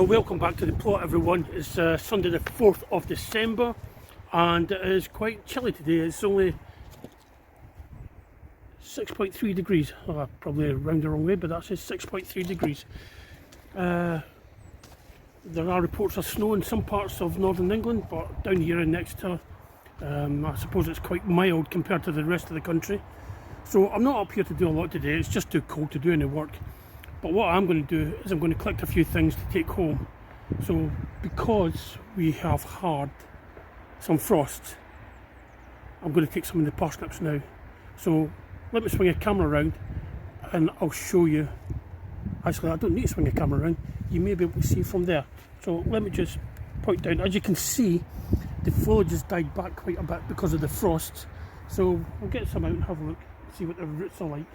Well, welcome back to the plot, everyone. It's Sunday the 4th of December and it is quite chilly today. It's only 6.3 degrees. Oh, probably round the wrong way, but that's 6.3 degrees. There are reports of snow in some parts of northern England, but down here in Exeter, I suppose it's quite mild compared to the rest of the country. So I'm not up here to do a lot today. It's just too cold to do any work. But what I'm going to do is I'm going to collect a few things to take home. So because we have had some frost, I'm going to take some of the parsnips now. So let me swing a camera around and I'll show you. Actually, I don't need to swing a camera around. You may be able to see from there. So let me just point down. As you can see, the foliage has died back quite a bit because of the frost. So we'll get some out and have a look, see what the roots are like.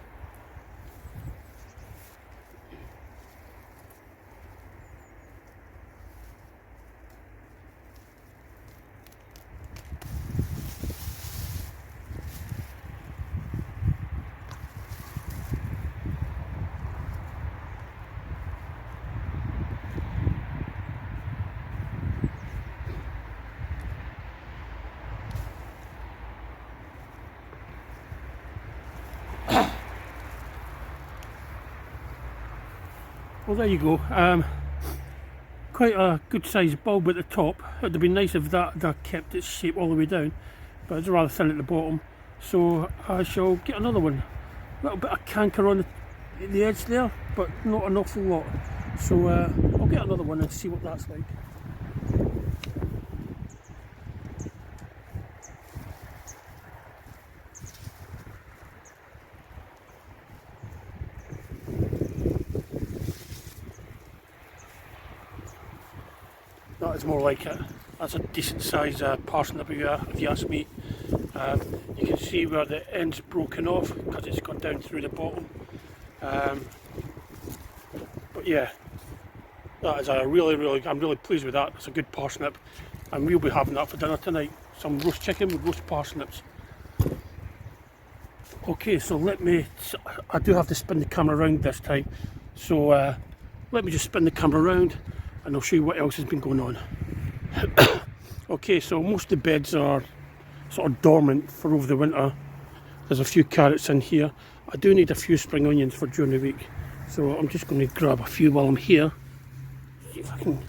Well, there you go. Quite a good sized bulb at the top. It would be nice if that kept its shape all the way down, but it's rather thin at the bottom. So I shall get another one. A little bit of canker on the edge there, but not an awful lot. So I'll get another one and see what that's like. That is more like it. That's a decent sized parsnip if you ask me. You can see where the end's broken off because it's gone down through the bottom. But yeah, that is I'm really pleased with that. It's a good parsnip and we'll be having that for dinner tonight. Some roast chicken with roast parsnips. Okay, so I do have to spin the camera around this time. So let me just spin the camera around and I'll show you what else has been going on. Okay, so most of the beds are sort of dormant for over the winter. There's a few carrots in here. I do need a few spring onions for during the week, so I'm just going to grab a few while I'm here. See if I can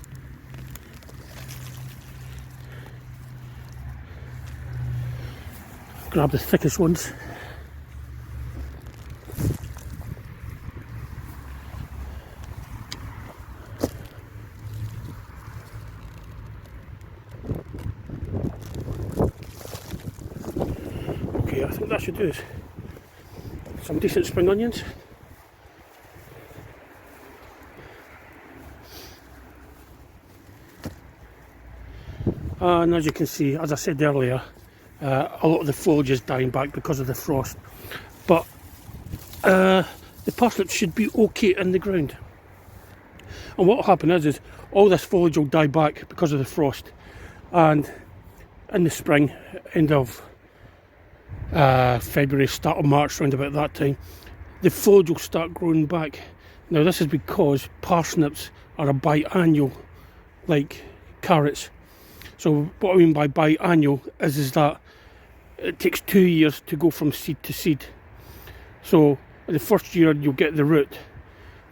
grab the thickest ones. I think that should do it. Some decent spring onions. And as you can see, as I said earlier, a lot of the foliage is dying back because of the frost. But the parsnips should be okay in the ground. And what will happen is all this foliage will die back because of the frost. And in the spring, end of February, start of March, round about that time, the foliage will start growing back. Now this is because parsnips are a biannual, like carrots. So what I mean by biannual is that it takes 2 years to go from seed to seed. So the first year you'll get the root,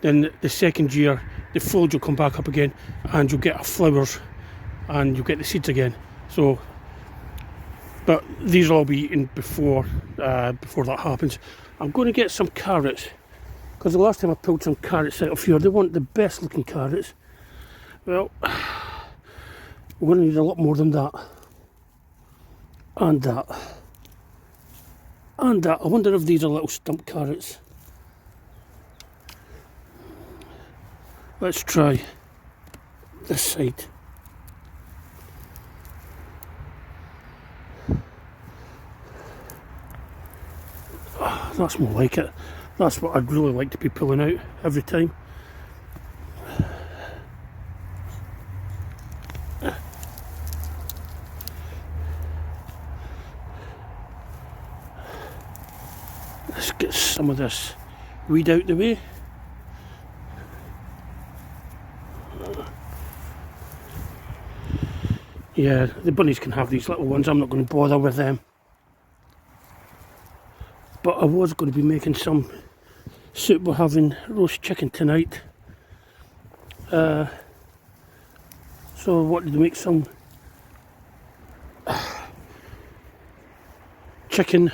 then the second year the foliage will come back up again and you'll get flowers and you'll get the seeds again. So but these will all be eaten before that happens. I'm going to get some carrots because the last time I pulled some carrots out of here, they weren't the best looking carrots. Well, we're going to need a lot more than that. And that. And that. I wonder if these are little stump carrots. Let's try this side. That's more like it. That's what I'd really like to be pulling out every time. Let's get some of this weed out the way. Yeah, the bunnies can have these little ones. I'm not going to bother with them. But I was going to be making some soup. We're having roast chicken tonight. So I wanted to make some chicken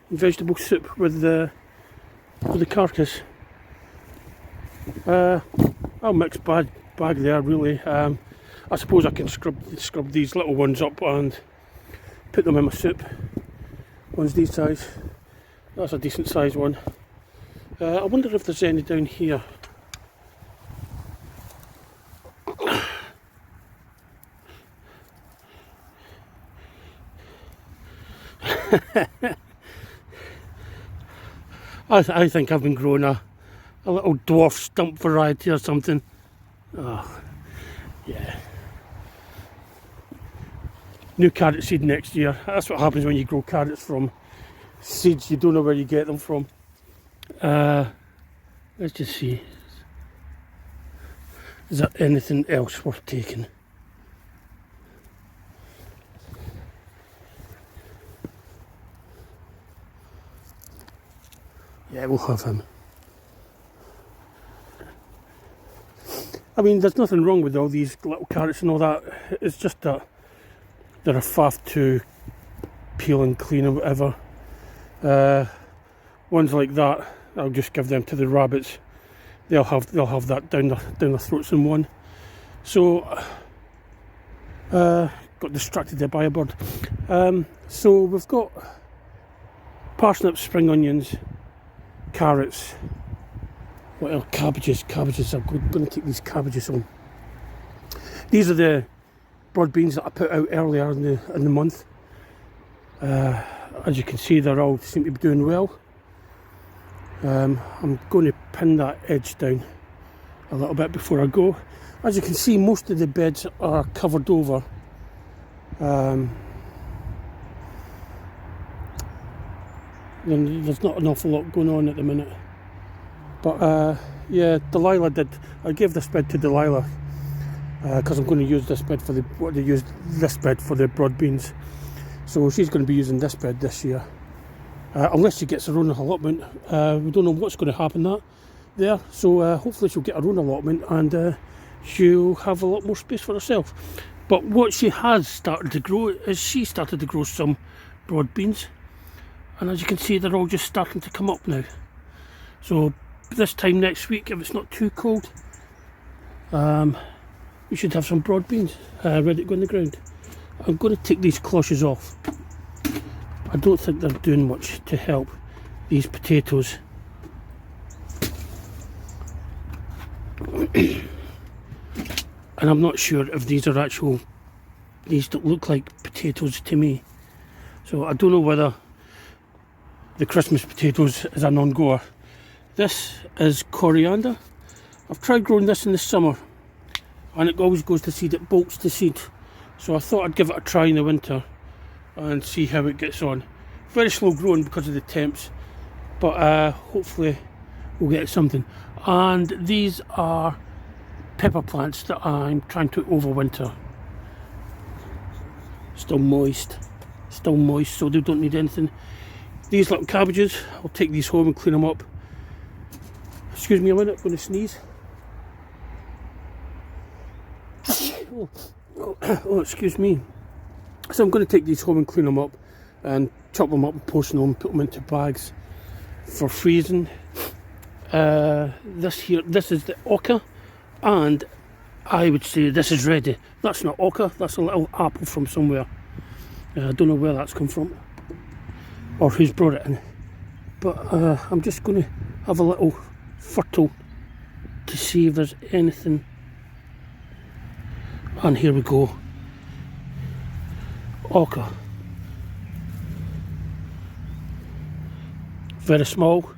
and vegetable soup with the carcass. A mixed bag there, really. I suppose I can scrub these little ones up and put them in my soup. One's these size. That's a decent sized one. I wonder if there's any down here. I think I've been growing a little dwarf stump variety or something. Oh, yeah. New carrot seed next year. That's what happens when you grow carrots from seeds. You don't know where you get them from. Let's just see. Is there anything else worth taking? Yeah, we'll have him. I mean, there's nothing wrong with all these little carrots and all that. It's just that they're a faff to peel and clean or whatever. Ones like that, I'll just give them to the rabbits. They'll have that down their throats in one. So got distracted there by a bird. So we've got parsnips, spring onions, carrots. What else? Cabbages. I'm going to take these cabbages home. These are the broad beans that I put out earlier in the month. As you can see, they all seem to be doing well. I'm going to pin that edge down a little bit before I go. As you can see, most of the beds are covered over. There's not an awful lot going on at the minute. But yeah, Delilah did. I gave this bed to Delilah because I'm going to use this bed for the broad beans. So she's going to be using this bed this year, unless she gets her own allotment. We don't know what's going to happen there. So hopefully she'll get her own allotment and she'll have a lot more space for herself. But what she has started to grow is she started to grow some broad beans, and as you can see, they're all just starting to come up now. So this time next week, if it's not too cold, we should have some broad beans ready to go in the ground. I'm going to take these cloches off. I don't think they're doing much to help these potatoes. And I'm not sure if these are these don't look like potatoes to me. So I don't know whether the Christmas potatoes is a non-goer. This is coriander. I've tried growing this in the summer and it always goes to seed, it bolts to seed. So I thought I'd give it a try in the winter and see how it gets on. Very slow growing because of the temps, but hopefully we'll get something. And these are pepper plants that I'm trying to overwinter. Still moist, so they don't need anything. These little cabbages, I'll take these home and clean them up. Excuse me a minute, I'm going to sneeze. Oh, excuse me. So I'm going to take these home and clean them up and chop them up and post them, put them into bags for freezing. This is the oca, and I would say this is ready. That's not oca, that's a little apple from somewhere. I don't know where that's come from or who's brought it in. But I'm just going to have a little fertile to see if there's anything. And here we go. Oca. Very small.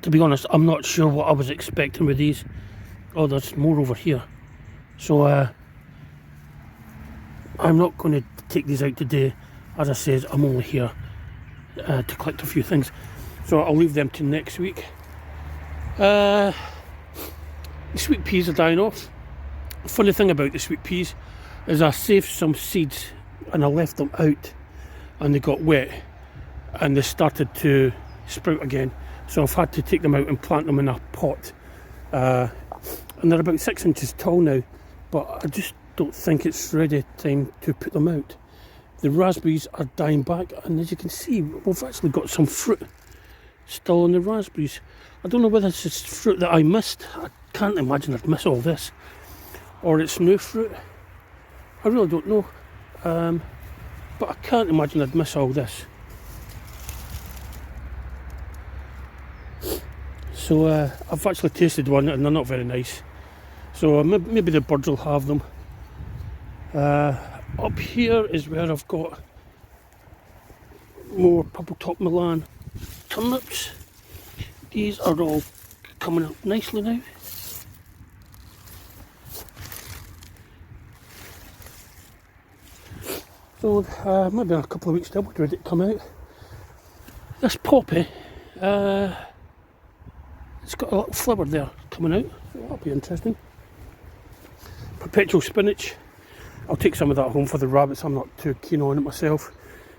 To be honest, I'm not sure what I was expecting with these. Oh, there's more over here. So I'm not going to take these out today. As I said, I'm only here to collect a few things. So I'll leave them to next week. The sweet peas are dying off. The funny thing about the sweet peas, is I saved some seeds and I left them out and they got wet and they started to sprout again, so I've had to take them out and plant them in a pot, and they're about 6 inches tall now, but I just don't think it's ready time to put them out. The raspberries are dying back, and as you can see, we've actually got some fruit still on the raspberries. I don't know whether this is fruit that I missed. I can't imagine I'd miss all this, or it's new fruit. I really don't know, but I can't imagine I'd miss all this. So I've actually tasted one and they're not very nice, so maybe the birds will have them. Up here is where I've got more purple top Milan turnips. These are all coming up nicely now. So maybe in a couple of weeks they'll be ready to come out. This poppy, it's got a little flower there coming out, so that'll be interesting. Perpetual spinach, I'll take some of that home for the rabbits. I'm not too keen on it myself,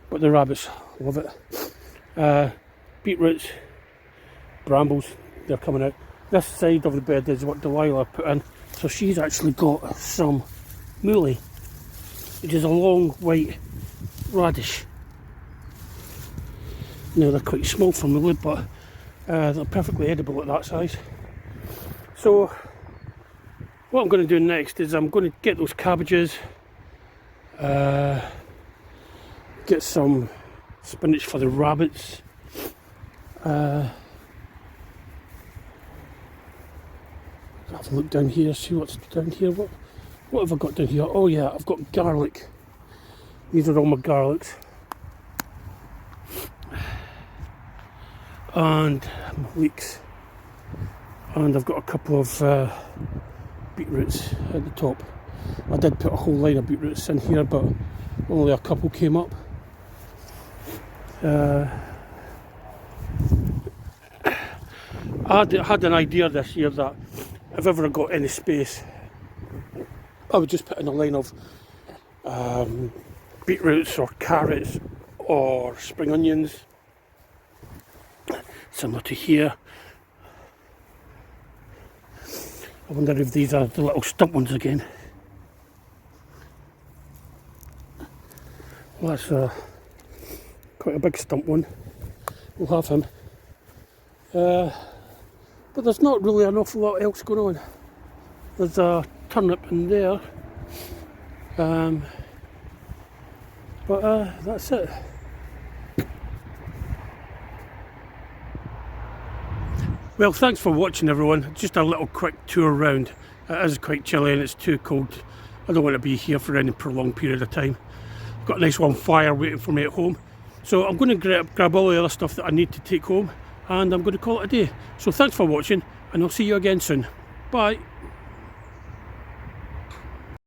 but the rabbits love it. Beetroots, brambles, they're coming out. This side of the bed is what Delilah put in, so she's actually got some mooly, which is a long white radish. Now they're quite small for mooly, but they're perfectly edible at that size. So what I'm going to do next is I'm going to get those cabbages, get some spinach for the rabbits, have a look down here, see what's down here. What have I got down here? Oh yeah, I've got garlic. These are all my garlics. And leeks. And I've got a couple of beetroots at the top. I did put a whole line of beetroots in here, but only a couple came up. I had an idea this year that if ever I got any space, I would just put in a line of beetroots or carrots or spring onions, similar to here. I wonder if these are the little stump ones again. Well, that's quite a big stump one. We'll have him. But there's not really an awful lot else going on. There's a turnip in there. But that's it. Well, thanks for watching everyone. Just a little quick tour around. It is quite chilly and it's too cold. I don't want to be here for any prolonged period of time. I've got a nice warm fire waiting for me at home. So I'm going to grab all the other stuff that I need to take home, and I'm going to call it a day. So thanks for watching, and I'll see you again soon. Bye.